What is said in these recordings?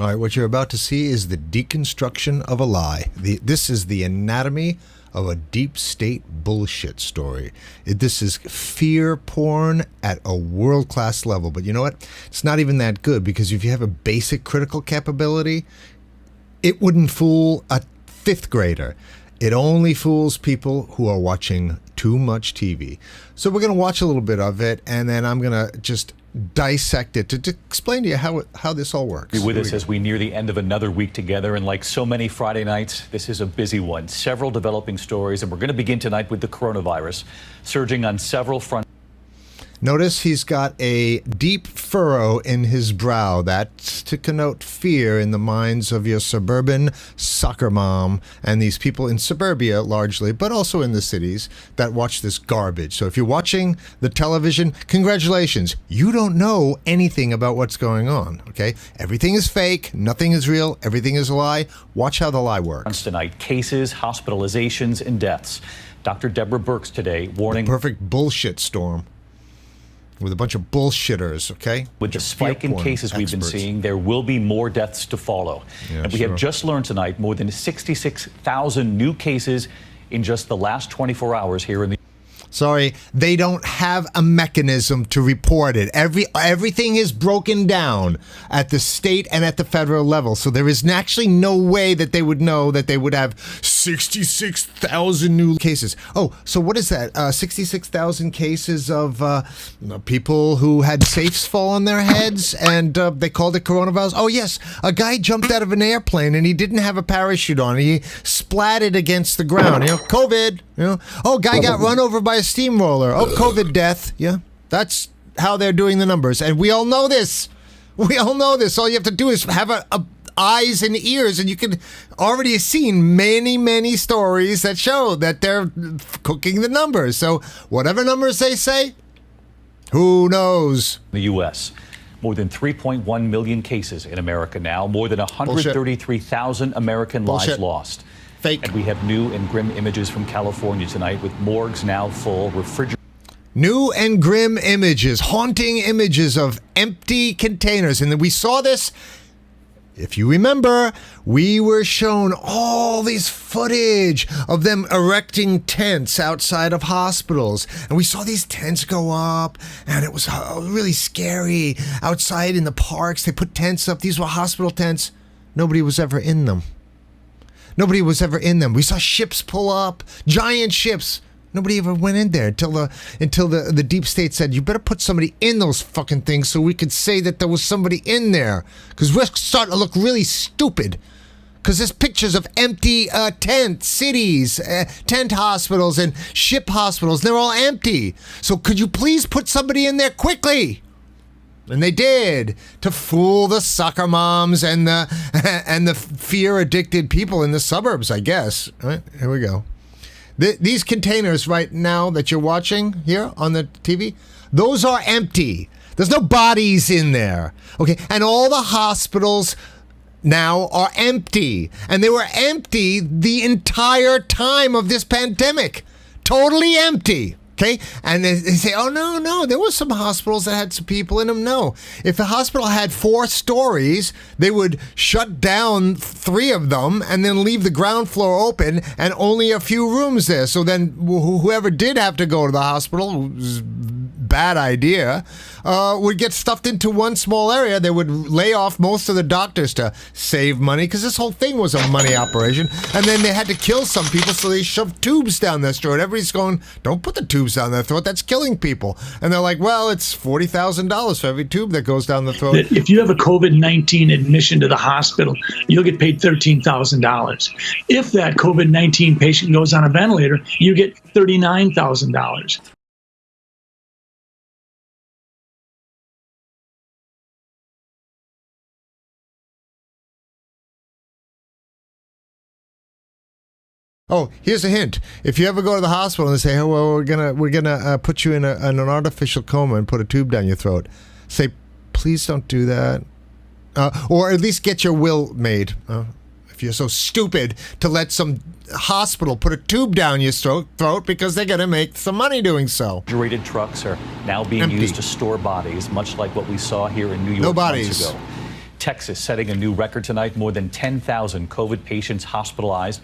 All right, what you're about to see is the deconstruction of a lie. This is the anatomy of a deep state bullshit story. This is fear porn at a world-class level. But you know what? It's not even that good, because if you have a basic critical capability, it wouldn't fool a fifth grader. It only fools people who are watching too much TV. So we're going to watch a little bit of it, and then I'm going to just dissect it to explain to you how this all works. Be with us as we near the end of another week together, and like so many Friday nights, this is a busy one. Several developing stories, and we're going to begin tonight with the coronavirus surging on several fronts. Notice he's got a deep furrow in his brow. That's to connote fear in the minds of your suburban soccer mom and these people in suburbia largely, but also in the cities that watch this garbage. So if you're watching the television, congratulations. You don't know anything about what's going on, okay? Everything is fake. Nothing is real. Everything is a lie. Watch how the lie works. Tonight, cases, hospitalizations, and deaths. Dr. Deborah Birx today warning... The perfect bullshit storm. With a bunch of bullshitters, okay? With the spike in cases we've been seeing, there will be more deaths to follow. Yeah, and we have just learned tonight more than 66,000 new cases in just the last 24 hours here in the... Sorry, they don't have a mechanism to report it. Everything is broken down at the state and at the federal level. So there is actually no way that they would know that they would have 66,000 new cases. Oh, so what is that? 66,000 cases of people who had safes fall on their heads, and they called it coronavirus? Oh, yes. A guy jumped out of an airplane and he didn't have a parachute on. He splatted against the ground. COVID. Oh, guy got run over by a steamroller. Oh, COVID death. Yeah, that's how they're doing the numbers. And we all know this. We all know this. All you have to do is have a eyes and ears, and you can already have seen many stories that show that they're cooking the numbers. So whatever numbers they say, who knows? The U.S. More than 3.1 million cases in America now. More than 133,000 American lives lost. Fake. And we have new and grim images from California tonight, with morgues now full, refrigerators. New and grim images, haunting images of empty containers. And we saw this, if you remember, we were shown all these footage of them erecting tents outside of hospitals. And we saw these tents go up, and it was really scary. Outside in the parks, they put tents up. These were hospital tents. Nobody was ever in them. Nobody was ever in them. We saw ships pull up, giant ships. Nobody ever went in there until the deep state said, you better put somebody in those fucking things so we could say that there was somebody in there. Because we're starting to look really stupid. Because there's pictures of empty tent cities, tent hospitals and ship hospitals. They're all empty. So could you please put somebody in there quickly? And they did, to fool the soccer moms and the fear-addicted people in the suburbs, I guess. All right, here we go. These containers right now that you're watching here on the TV, those are empty. There's no bodies in there. Okay, and all the hospitals now are empty. And they were empty the entire time of this pandemic. Totally empty. Okay, and they say, oh, no, there were some hospitals that had some people in them. No, if a hospital had 4 stories, they would shut down 3 of them and then leave the ground floor open and only a few rooms there. So then whoever did have to go to the hospital, bad idea, would get stuffed into one small area. They would lay off most of the doctors to save money, because this whole thing was a money operation. And then they had to kill some people, so they shoved tubes down their throat. Everybody's going, don't put the tubes down their throat. That's killing people. And they're like, well, it's $40,000 for every tube that goes down the throat. If you have a COVID-19 admission to the hospital, you'll get paid $13,000. If that COVID-19 patient goes on a ventilator, you get $39,000. Oh, here's a hint. If you ever go to the hospital and they say, "Oh, well, we're gonna put you in an artificial coma and put a tube down your throat," say, "Please don't do that," or at least get your will made. If you're so stupid to let some hospital put a tube down your throat because they're gonna make some money doing so. Refrigerated trucks are now being used to store bodies, much like what we saw here in New York months ago. Texas setting a new record tonight. More than 10,000 COVID patients hospitalized.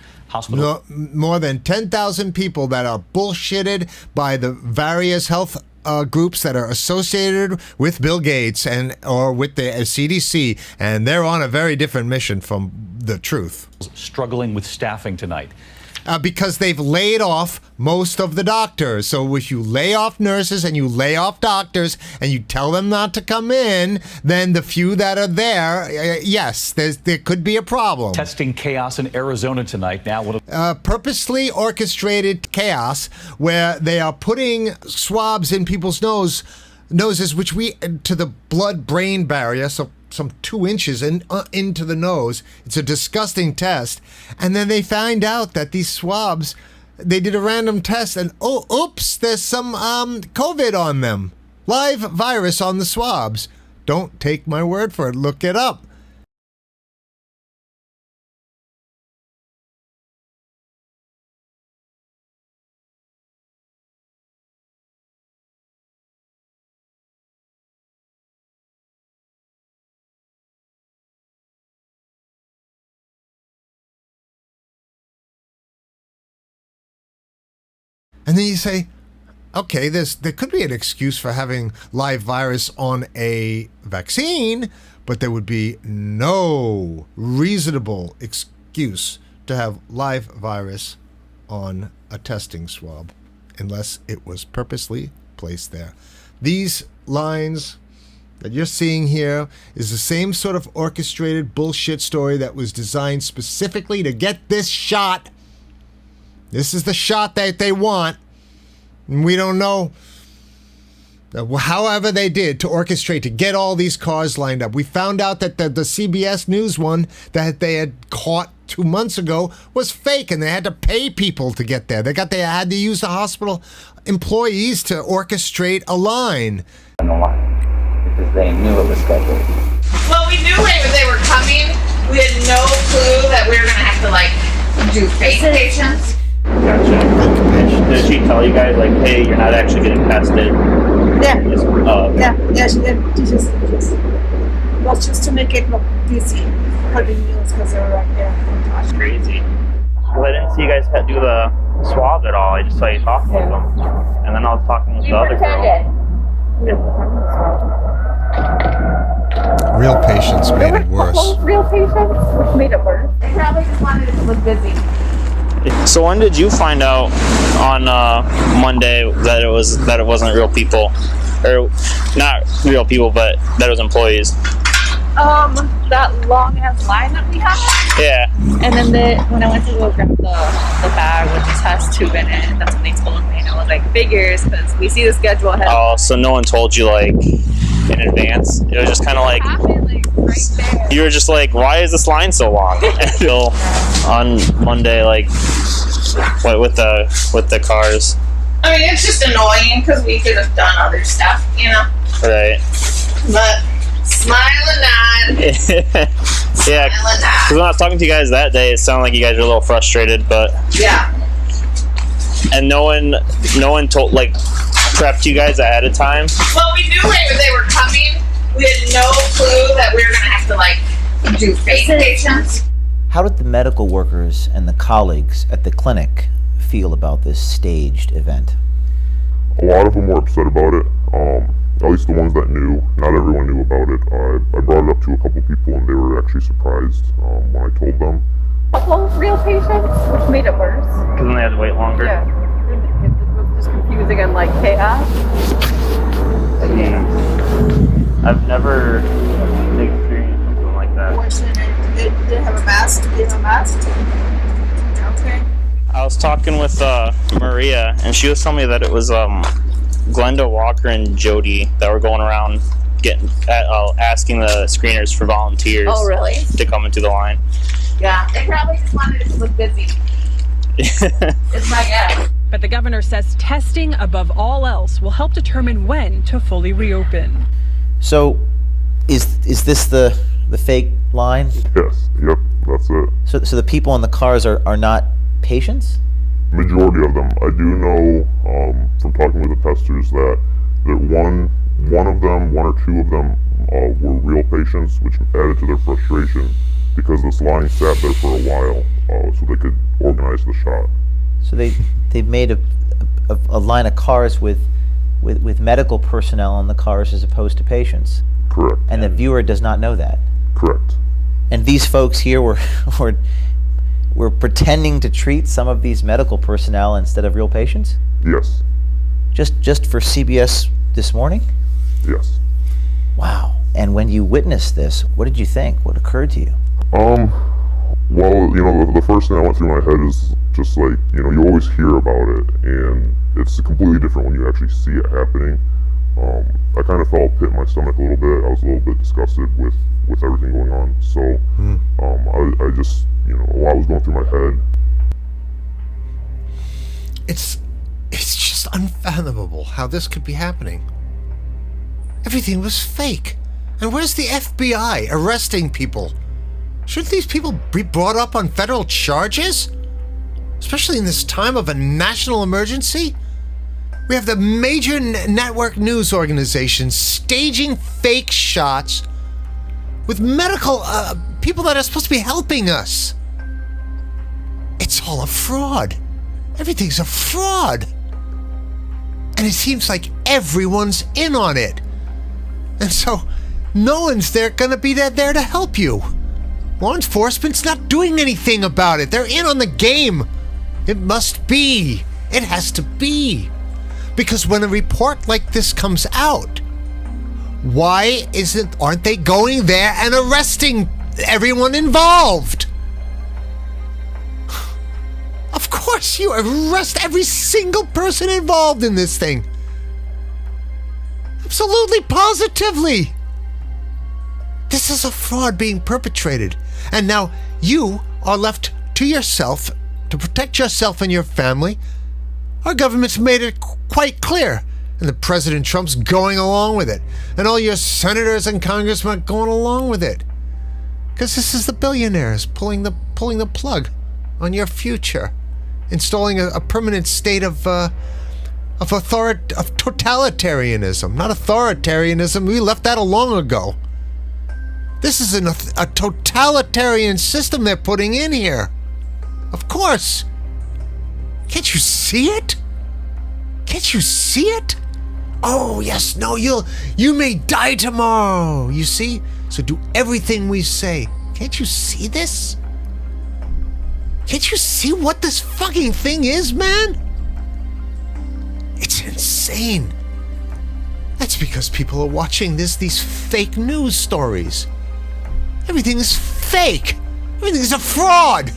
More than 10,000 people that are bullshitted by the various health groups that are associated with Bill Gates or with the CDC, and they're on a very different mission from the truth. Struggling with staffing tonight. Because they've laid off most of the doctors. So if you lay off nurses and you lay off doctors and you tell them not to come in, then the few that are there, yes, there could be a problem. Testing chaos in Arizona tonight. Now, purposely orchestrated chaos where they are putting swabs in people's noses, which to the blood-brain barrier, so some 2 inches into the nose. It's a disgusting test. And then they find out that these swabs, they did a random test and, oops, there's some COVID on them. Live virus on the swabs. Don't take my word for it. Look it up. And then you say, okay, there could be an excuse for having live virus on a vaccine, but there would be no reasonable excuse to have live virus on a testing swab unless it was purposely placed there. These lines that you're seeing here is the same sort of orchestrated bullshit story that was designed specifically to get this shot. This is the shot that they want. And we don't know. However they did to orchestrate, to get all these cars lined up. We found out that the CBS News one that they had caught 2 months ago was fake, and they had to pay people to get there. They had to use the hospital employees to orchestrate a line. Because they knew it was scheduled. Well, we knew they were coming. We had no clue that we were going to have to, do fake patients. Gotcha. Did she tell you guys, hey, you're not actually getting tested? Yeah. Okay. Yeah, she did. Well, just to make it look busy for the news because they were right there. That's crazy. Well, I didn't see you guys do the swab at all. I just saw you talking with them. And then I was talking with the other girl. Real patients made it worse. Real patients, which made it worse. They probably just wanted it to look busy. So when did you find out on Monday that it wasn't real people, or not real people, but that it was employees? That long ass line that we had. Yeah. And then when I went to go grab the bag with the test tube in it, that's when they told me, and I was like, figures, because we see the schedule ahead. Oh, so no one told you in advance? It was just kind of right there. you were just like, why is this line so long? Until on Monday, with the cars. I mean, it's just annoying because we could have done other stuff, Right. But smile and nod. Yeah. Because when I was talking to you guys that day, it sounded like you guys were a little frustrated, but yeah. And no one prepped you guys ahead of time. Well, we knew they were coming. We had no clue that we were going to have to do fake patients. How did the medical workers and the colleagues at the clinic feel about this staged event? A lot of them were upset about it, at least the ones that knew. Not everyone knew about it. I brought it up to a couple people and they were actually surprised when I told them. Well, real patients, which made it worse. Because then they had to wait longer? Yeah. It was just confusing and chaos. Yeah. I've never experienced something like that. Did they have a mask? Did they have a mask? Okay. I was talking with Maria, and she was telling me that it was Glenda Walker and Jody that were going around asking the screeners for volunteers. Oh, really? To come into the line. Yeah, they probably just wanted it to look busy. It's my guess. But the governor says testing above all else will help determine when to fully reopen. So, is this the fake line? Yes, yep, that's it. So the people in the cars are not patients? Majority of them. I do know from talking with the testers that one one or two of them were real patients, which added to their frustration because this line sat there for a while so they could organize the shot. So they made a line of cars with medical personnel on the cars as opposed to patients. Correct. And the viewer does not know that. Correct. And these folks here were pretending to treat some of these medical personnel instead of real patients? Yes. Just for CBS This Morning? Yes. Wow. And when you witnessed this, what did you think? What occurred to you? Well, the first thing that went through my head is just like, you always hear about it, and it's completely different when you actually see it happening. I kind of felt a pit in my stomach a little bit. I was a little bit disgusted with everything going on. So, I just, a lot was going through my head. It's just unfathomable how this could be happening. Everything was fake. And where's the FBI arresting people? Shouldn't these people be brought up on federal charges? Especially in this time of a national emergency? We have the major network news organizations staging fake shots with medical people that are supposed to be helping us. It's all a fraud. Everything's a fraud. And it seems like everyone's in on it. And so no one's gonna be there to help you. Law enforcement's not doing anything about it. They're in on the game. It must be. It has to be. Because when a report like this comes out, why aren't they going there and arresting everyone involved? Of course you arrest every single person involved in this thing. Absolutely, positively. This is a fraud being perpetrated. And now you are left to yourself to protect yourself and your family. Our government's made it quite clear. And the President Trump's going along with it. And all your senators and congressmen are going along with it. Because this is the billionaires pulling the plug on your future. Installing a permanent state of totalitarianism. Not authoritarianism. We left that long ago. This is a totalitarian system they're putting in here. Of course. Can't you see it? Can't you see it? Oh, yes, no, you may die tomorrow, you see? So do everything we say. Can't you see this? Can't you see what this fucking thing is, man? It's insane. That's because people are watching these fake news stories. Everything is fake. Everything is a fraud.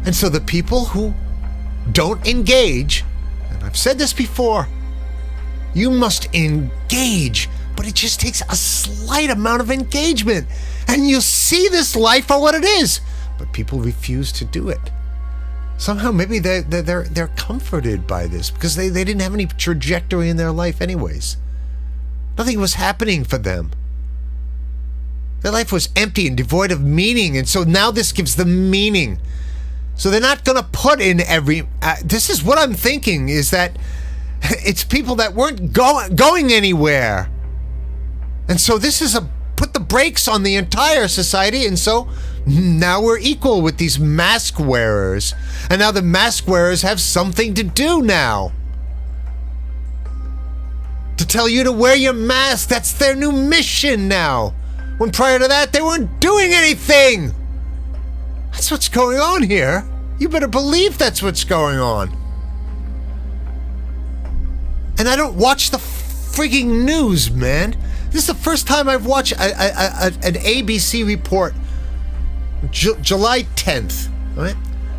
And so the people who don't engage, and I've said this before, you must engage, but it just takes a slight amount of engagement, and you'll see this life for what it is. But people refuse to do it. Somehow, maybe they're comforted by this because they didn't have any trajectory in their life, anyways. Nothing was happening for them. Their life was empty and devoid of meaning, and so now this gives them meaning. So they're not going to put in every... this is what I'm thinking, is that it's people that weren't going anywhere. And so this is put the brakes on the entire society, and so now we're equal with these mask wearers. And now the mask wearers have something to do now. To tell you to wear your mask, that's their new mission now. When prior to that, they weren't doing anything. That's what's going on here. You better believe that's what's going on. And I don't watch the freaking news, man. This is the first time I've watched an ABC report. July 10th. Right?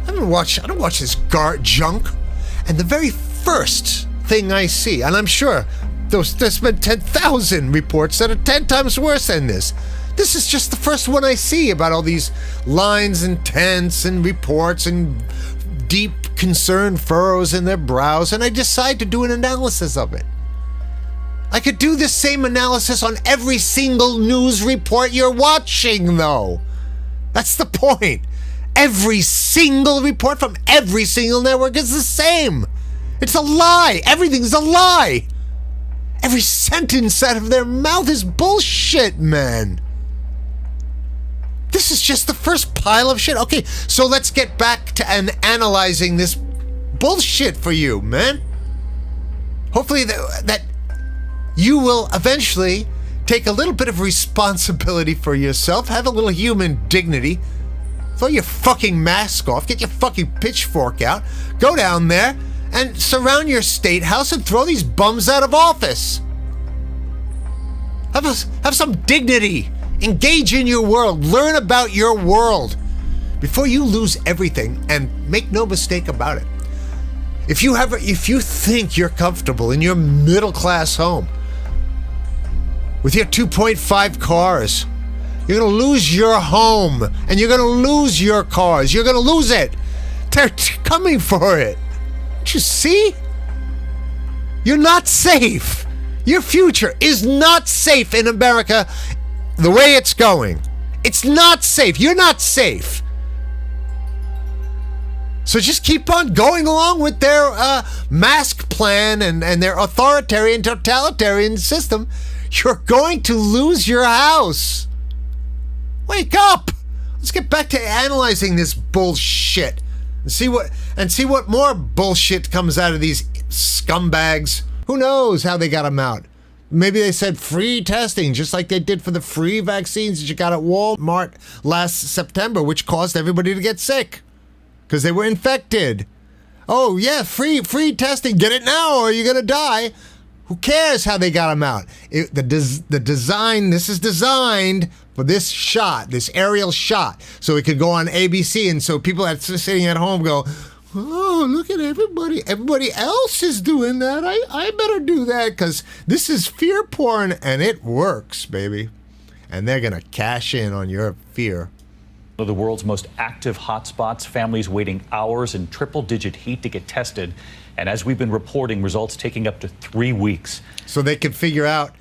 I don't watch this junk. And the very first thing I see, and I'm sure there's been 10,000 reports that are 10 times worse than this. This is just the first one I see about all these lines and tents and reports and deep concern furrows in their brows, and I decide to do an analysis of it. I could do this same analysis on every single news report you're watching, though. That's the point. Every single report from every single network is the same. It's a lie. Everything's a lie. Every sentence out of their mouth is bullshit, man. This is just the first pile of shit. Okay, so let's get back to analyzing this bullshit for you, man. Hopefully that you will eventually take a little bit of responsibility for yourself, have a little human dignity, throw your fucking mask off, get your fucking pitchfork out, go down there and surround your state house and throw these bums out of office. Have some dignity. Engage in your world. Learn about your world before you lose everything, and make no mistake about it. If you think you're comfortable in your middle-class home with your 2.5 cars, you're going to lose your home, and you're going to lose your cars. You're going to lose it. They're coming for it. Don't you see? You're not safe. Your future is not safe in America the way it's going. It's not safe. You're not safe. So just keep on going along with their mask plan and their authoritarian, totalitarian system. You're going to lose your house. Wake up. Let's get back to analyzing this bullshit and see what more bullshit comes out of these scumbags. Who knows how they got them out? Maybe they said free testing, just like they did for the free vaccines that you got at Walmart last September, which caused everybody to get sick because they were infected. Oh, yeah, free testing. Get it now or you're going to die. Who cares how they got them out? The design, this is designed for this shot, this aerial shot, so it could go on ABC. And so people that's sitting at home go, oh, look at everybody. Everybody else is doing that. I better do that because this is fear porn and it works, baby. And they're going to cash in on your fear. One of the world's most active hotspots, families waiting hours in triple-digit heat to get tested. And as we've been reporting, results taking up to 3 weeks. So they can figure out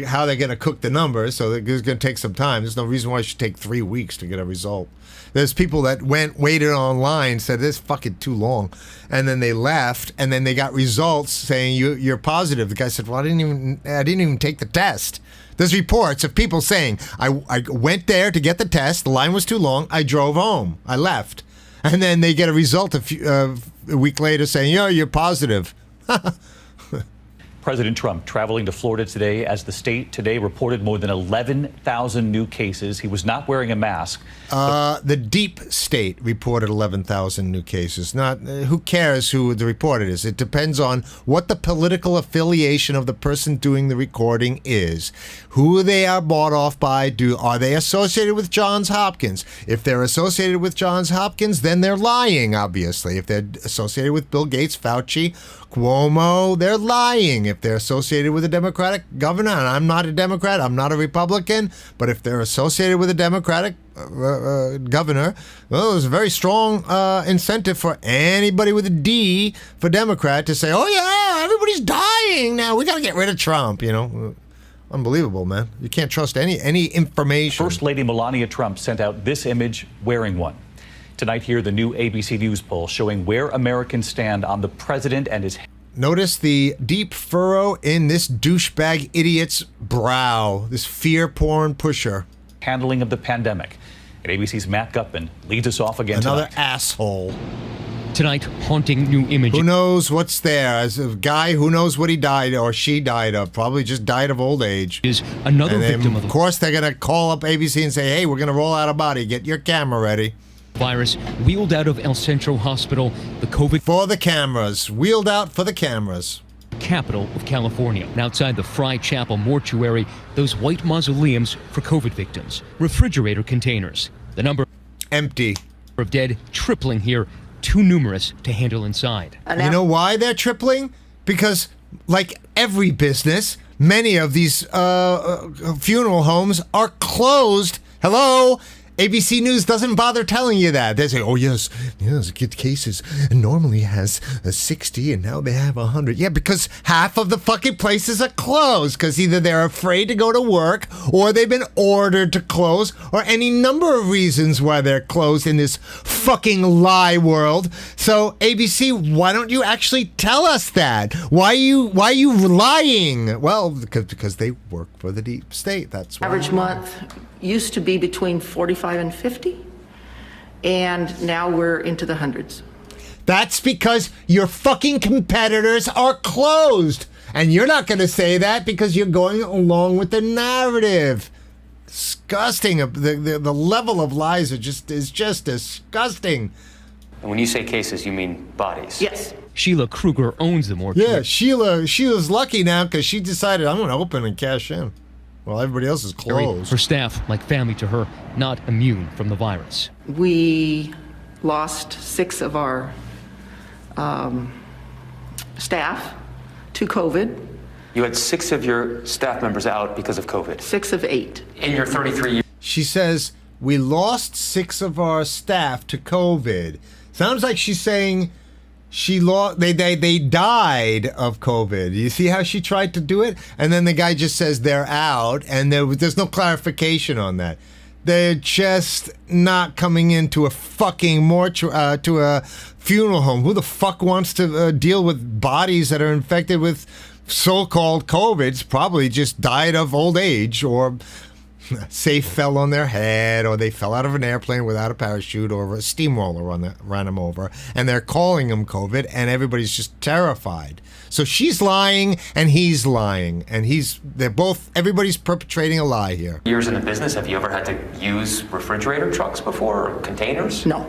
how they're going to cook the numbers. So it's going to take some time. There's no reason why it should take 3 weeks to get a result. There's people that waited online, said this is fucking too long, and then they left, and then they got results saying you're positive. The guy said, well, I didn't even take the test. There's reports of people saying I went there to get the test. The line was too long. I drove home. I left, and then they get a result a week later saying, you're positive. President Trump traveling to Florida today as the state today reported more than 11,000 new cases. He was not wearing a mask. The deep state reported 11,000 new cases. Not who cares who the report is. It depends on what the political affiliation of the person doing the recording is, who they are bought off by. Are they associated with Johns Hopkins? If they're associated with Johns Hopkins, then they're lying, obviously. If they're associated with Bill Gates, Fauci, Cuomo, they're lying. If they're associated with a Democratic governor, and I'm not a Democrat, I'm not a Republican, but if they're associated with a Democratic governor, well, there's a very strong incentive for anybody with a D for Democrat to say, oh yeah, everybody's dying now. We got to get rid of Trump, Unbelievable, man. You can't trust any information. First Lady Melania Trump sent out this image wearing one. Tonight here, the new ABC News poll showing where Americans stand on the president and his... Notice the deep furrow in this douchebag idiot's brow, this fear porn pusher. Handling of the pandemic. And ABC's Matt Gutman leads us off again Another tonight. Asshole. Tonight, haunting new images. Who knows what's there? As a guy, who knows what he died or she died of? Probably just died of old age. Is another victim of course, they're going to call up ABC and say, hey, we're going to roll out a body. Get your camera ready. Virus wheeled out of El Centro Hospital, the COVID... For the cameras. Wheeled out for the cameras. Capital of California. And outside the Fry Chapel mortuary, those white mausoleums for COVID victims. Refrigerator containers. The number... Empty. ...of dead tripling here. Too numerous to handle inside. You know why they're tripling? Because, like every business, many of these funeral homes are closed. Hello? ABC News doesn't bother telling you that. They say, oh, yes, good cases. And normally has 60, and now they have 100. Yeah, because half of the fucking places are closed because either they're afraid to go to work or they've been ordered to close or any number of reasons why they're closed in this fucking lie world. So, ABC, why don't you actually tell us that? Why are you lying? Well, because they work for the deep state. That's why. Average month used to be between 45 and 50, and now we're into the hundreds. That's because your fucking competitors are closed. And you're not going to say that because you're going along with the narrative. Disgusting. The level of lies is just disgusting. And when you say cases, you mean bodies? Yes. Sheila Kruger owns the mortuary. Yeah, Sheila's lucky now because she decided, I'm going to open and cash in. Well, everybody else is closed. Her staff, like family to her, not immune from the virus. We lost 6 of our staff to COVID. You had 6 of your staff members out because of COVID. 6 of 8. In your 33 years. She says, we lost 6 of our staff to COVID. Sounds like she's saying they died of COVID. You see how she tried to do it? And then the guy just says they're out, and there's no clarification on that. They're just not coming into a fucking to a funeral home. Who the fuck wants to deal with bodies that are infected with so-called COVIDs? Probably just died of old age, or safe fell on their head, or they fell out of an airplane without a parachute, or a steamroller ran them over, and they're calling them COVID, and everybody's just terrified. So she's lying, and he's lying, and everybody's perpetrating a lie here. Years in the business, have you ever had to use refrigerator trucks before, or containers? No,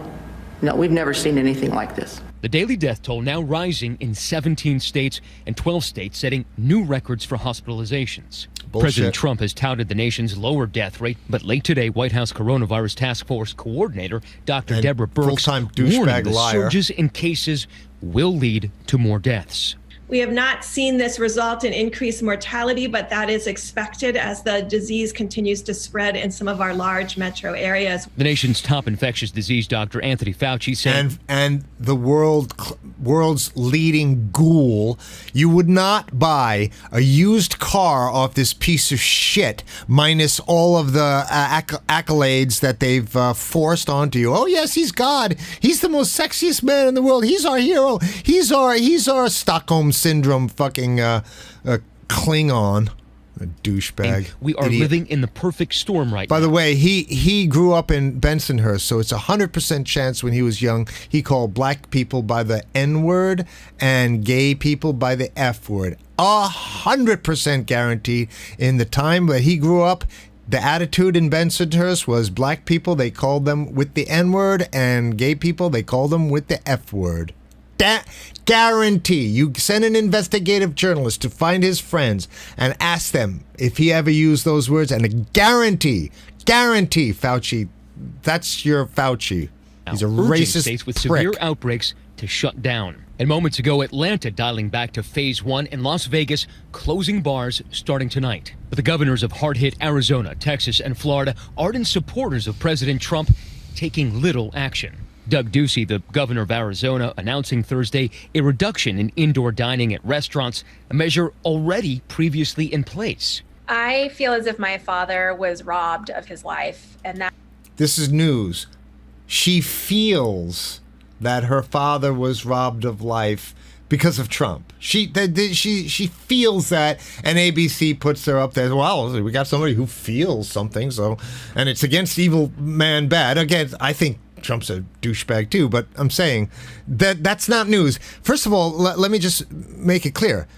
we've never seen anything like this. The daily death toll now rising in 17 states and 12 states setting new records for hospitalizations. Bullshit. President Trump has touted the nation's lower death rate, but late today, White House Coronavirus Task Force Coordinator Dr. Deborah Birx full-time warning douchebag the liar. surges in cases will lead to more deaths. We have not seen this result in increased mortality, but that is expected as the disease continues to spread in some of our large metro areas. The nation's top infectious disease doctor, Anthony Fauci, said, and the world's leading ghoul, you would not buy a used car off this piece of shit, minus all of the accolades that they've forced onto you. Oh yes, he's God. He's the most sexiest man in the world. He's our hero. He's our Stockholm Syndrome fucking Klingon. A douchebag. We are living in the perfect storm right now. By the way, he grew up in Bensonhurst, so it's 100% chance when he was young he called black people by the N-word and gay people by the F-word. 100% guaranteed. In the time that he grew up, the attitude in Bensonhurst was black people, they called them with the N-word, and gay people, they called them with the F-word. Guarantee. You send an investigative journalist to find his friends and ask them if he ever used those words, and a guarantee, Fauci, that's your Fauci. He's a racist states with prick. severe outbreaks to shut down. And moments ago, Atlanta dialing back to phase 1, and Las Vegas closing bars starting tonight. But the governors of hard-hit Arizona, Texas, and Florida, ardent supporters of President Trump, taking little action. Doug Ducey, the governor of Arizona, announcing Thursday a reduction in indoor dining at restaurants, a measure already previously in place. I feel as if my father was robbed of his life, and that. This is news. She feels that her father was robbed of life because of Trump. She feels that, and ABC puts her up there. Well, we got somebody who feels something, so, and it's against evil man bad. Again, I think Trump's a douchebag too, but I'm saying that's not news. First of all, let me just make it clear.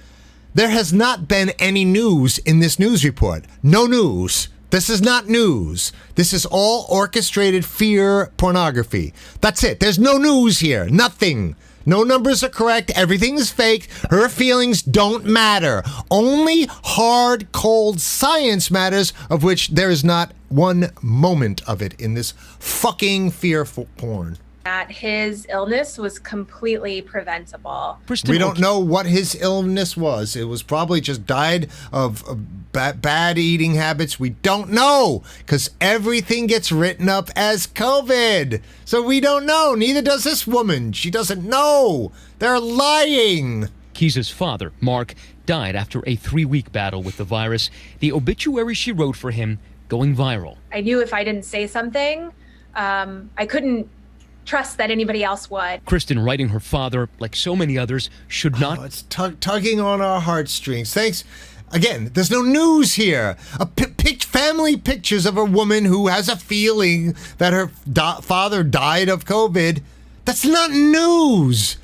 There has not been any news in this news report. No news. This is not news. This is all orchestrated fear pornography. That's it. There's no news here. Nothing. No numbers are correct. Everything is fake. Her feelings don't matter. Only hard, cold science matters, of which there is not one moment of it in this fucking fear porn. that his illness was completely preventable. We don't know what his illness was. It was probably just died of bad eating habits. We don't know because everything gets written up as COVID. So we don't know. Neither does this woman. She doesn't know. They're lying. Kiza's father, Mark, died after a 3-week battle with the virus. The obituary she wrote for him going viral. I knew if I didn't say something, I couldn't trust that anybody else would. Kristen writing her father, like so many others, should not... It's tugging on our heartstrings. Thanks. Again, there's no news here. Family pictures of a woman who has a feeling that her father died of COVID. That's not news.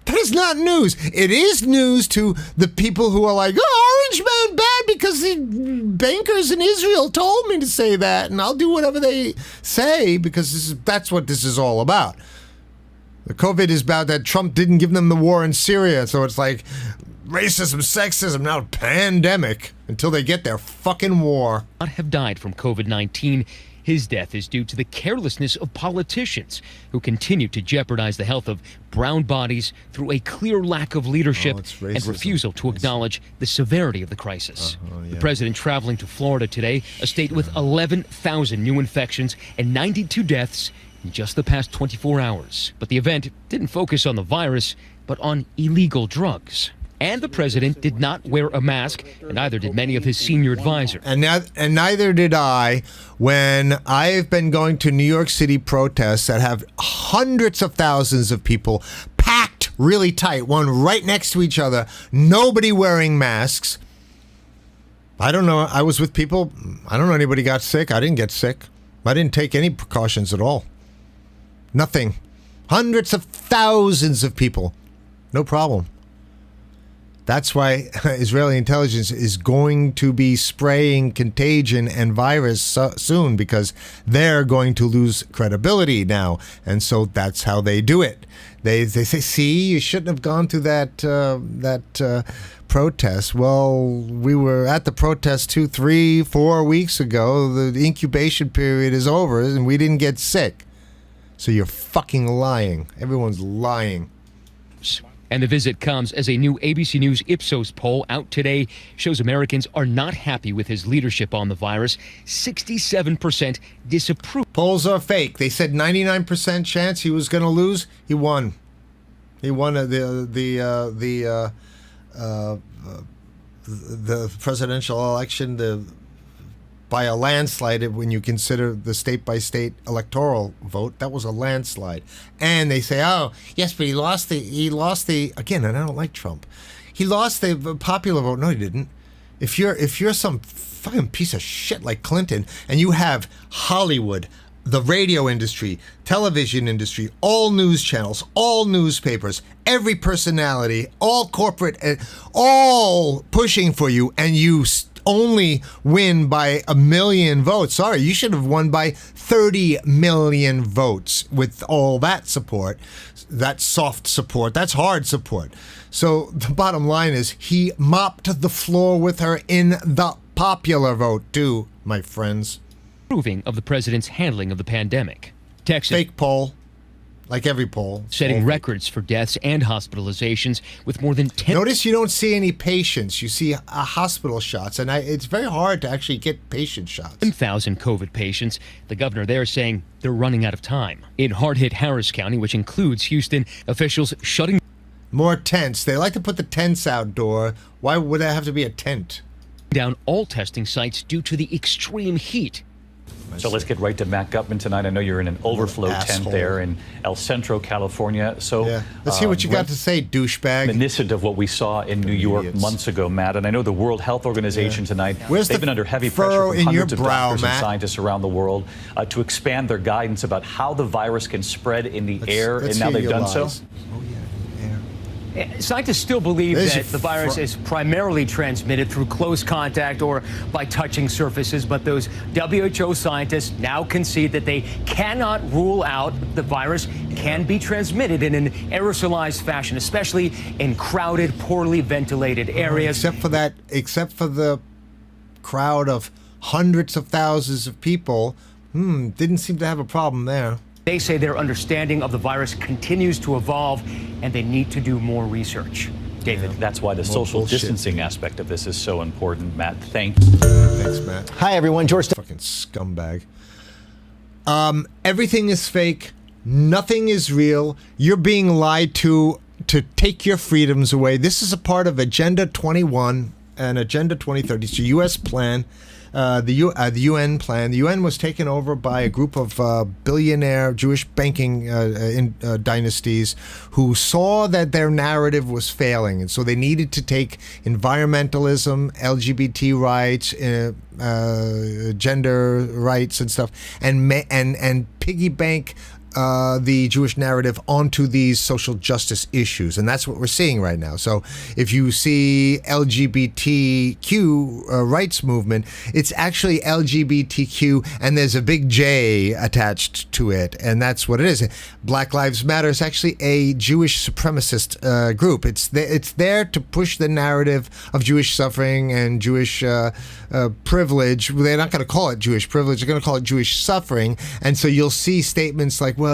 That is not news. It is news to the people who are like, oh, Orange Man bad because the bankers in Israel told me to say that, and I'll do whatever they say because that's what this is all about. The COVID is about that Trump didn't give them the war in Syria, so it's like racism, sexism, now pandemic until they get their fucking war. Not have died from COVID-19. His death is due to the carelessness of politicians who continue to jeopardize the health of brown bodies through a clear lack of leadership and refusal to acknowledge the severity of the crisis. The president traveling to Florida today, a state with 11,000 new infections and 92 deaths in just the past 24 hours. But the event didn't focus on the virus, but on illegal drugs. And the president did not wear a mask, and neither did many of his senior advisors. And neither did I when I've been going to New York City protests that have hundreds of thousands of people packed really tight, one right next to each other, nobody wearing masks. I don't know. I was with people. I don't know anybody got sick. I didn't get sick. I didn't take any precautions at all. Nothing. Hundreds of thousands of people. No problem. That's why Israeli intelligence is going to be spraying contagion and virus soon because they're going to lose credibility now. And so that's how they do it. They say, see, you shouldn't have gone to that protest. Well, we were at the protest 2, 3, 4 weeks ago. The incubation period is over and we didn't get sick. So you're fucking lying. Everyone's lying. And the visit comes as a new ABC News Ipsos poll out today shows Americans are not happy with his leadership on the virus. 67% disapprove. Polls are fake. They said 99% chance he was going to lose. He won. He won the presidential election by a landslide when you consider the state-by-state electoral vote. That was a landslide. And they say, oh, yes, but he lost the, again, and I don't like Trump. He lost the popular vote. No, he didn't. If you're some fucking piece of shit like Clinton and you have Hollywood, the radio industry, television industry, all news channels, all newspapers, every personality, all corporate, all pushing for you, and you only win by 1 million votes. Sorry, you should have won by 30 million votes with all that support. That's soft support. That's hard support. So the bottom line is he mopped the floor with her in the popular vote too, my friends. Approving of the president's handling of the pandemic. Texas. Fake poll. Like every poll. Setting records for deaths and hospitalizations with more than 10... Notice you don't see any patients. You see hospital shots. And it's very hard to actually get patient shots. 10,000 COVID patients. The governor there saying they're running out of time. In hard-hit Harris County, which includes Houston, officials shutting... More tents. They like to put the tents outdoor. Why would there have to be a tent? Down all testing sites due to the extreme heat. So let's get right to Matt Gutman tonight. I know you're in an overflow tent there in El Centro, California. So let's hear what you got to say, douchebag. Reminiscent of what we saw in New York months ago, Matt. And I know the World Health Organization tonight, they've been under heavy pressure from hundreds of doctors and scientists around the world to expand their guidance about how the virus can spread in the air, and now they've done so. Scientists still believe that the virus is primarily transmitted through close contact or by touching surfaces, but those WHO scientists now concede that they cannot rule out the virus can be transmitted in an aerosolized fashion, especially in crowded, poorly ventilated areas. Except for the crowd of hundreds of thousands of people, didn't seem to have a problem there. They say their understanding of the virus continues to evolve, and they need to do more research. David. That's why the social distancing aspect of this is so important, Matt. Thanks, Matt. Hi, everyone. George. Fucking scumbag. Everything is fake. Nothing is real. You're being lied to take your freedoms away. This is a part of Agenda 21 and Agenda 2030. It's a U.S. plan. The UN plan. The UN was taken over by a group of billionaire Jewish banking dynasties who saw that their narrative was failing, and so they needed to take environmentalism, LGBT rights, gender rights, and stuff, and piggy bank the Jewish narrative onto these social justice issues. And that's what we're seeing right now. So if you see LGBTQ rights movement, it's actually LGBTQ and there's a big J attached to it. And that's what it is. Black Lives Matter is actually a Jewish supremacist group. It's there to push the narrative of Jewish suffering and Jewish privilege. They're not going to call it Jewish privilege. They're going to call it Jewish suffering. And so you'll see statements like, well,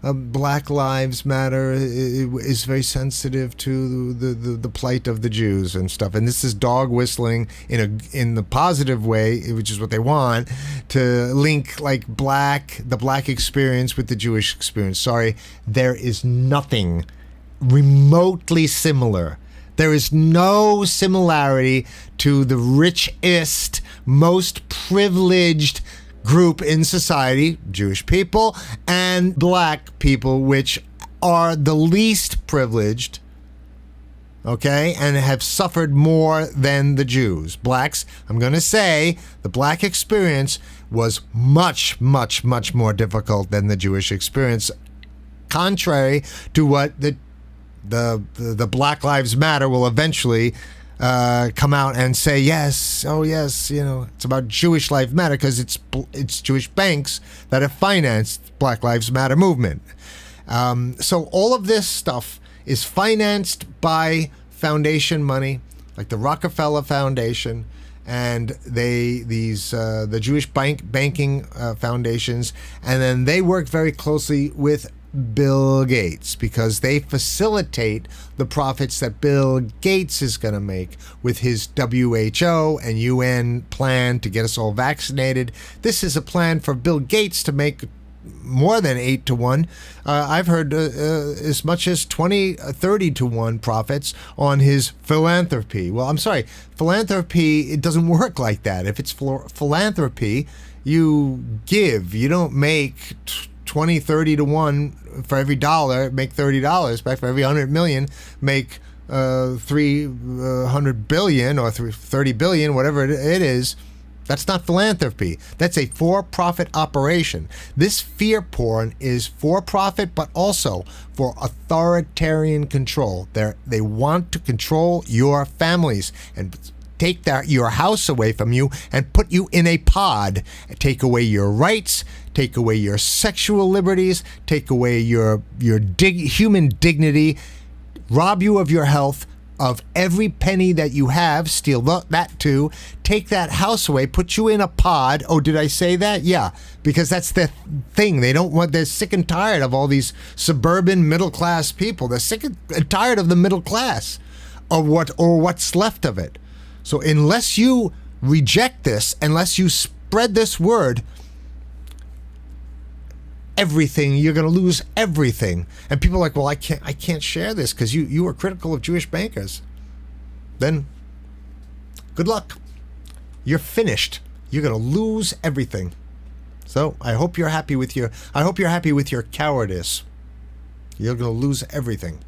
Black Lives Matter is very sensitive to the plight of the Jews and stuff. And this is dog whistling in the positive way, which is what they want, to link like the black experience with the Jewish experience. Sorry, there is nothing remotely similar. There is no similarity to the richest, most privileged group in society, Jewish people, and black people, which are the least privileged, okay, and have suffered more than the Jews. Blacks, I'm going to say, the black experience was much, much, much more difficult than the Jewish experience, contrary to what the Black Lives Matter will eventually come out and say, yes, it's about Jewish Lives Matter because it's Jewish banks that have financed Black Lives Matter movement. So all of this stuff is financed by foundation money, like the Rockefeller Foundation, and the Jewish banking foundations, and then they work very closely with Bill Gates because they facilitate the profits that Bill Gates is going to make with his WHO and UN plan to get us all vaccinated. This is a plan for Bill Gates to make more than 8 to 1. I've heard as much as 30 to 1 profits on his philanthropy. Well, I'm sorry, philanthropy, it doesn't work like that. If it's philanthropy, you give. You don't make 20, 30 to 1 for every dollar, make $30 back. For every 100 million, make 300 billion or 30 billion, whatever it is. That's not philanthropy. That's a for-profit operation. This fear porn is for-profit, but also for authoritarian control. They want to control your families and take your house away from you and put you in a pod, take away your rights, take away your sexual liberties, take away your human dignity, rob you of your health, of every penny that you have, steal that too, take that house away, put you in a pod. Oh, did I say that? Yeah, because that's the thing. They're sick and tired of all these suburban middle-class people. They're sick and tired of the middle class, or what's left of it. So unless you reject this, unless you spread this word, everything, you're going to lose everything. And people are like, well, I can't share this because you were critical of Jewish bankers. Then good luck. You're finished. You're going to lose everything. So I hope you're happy with your cowardice. You're going to lose everything.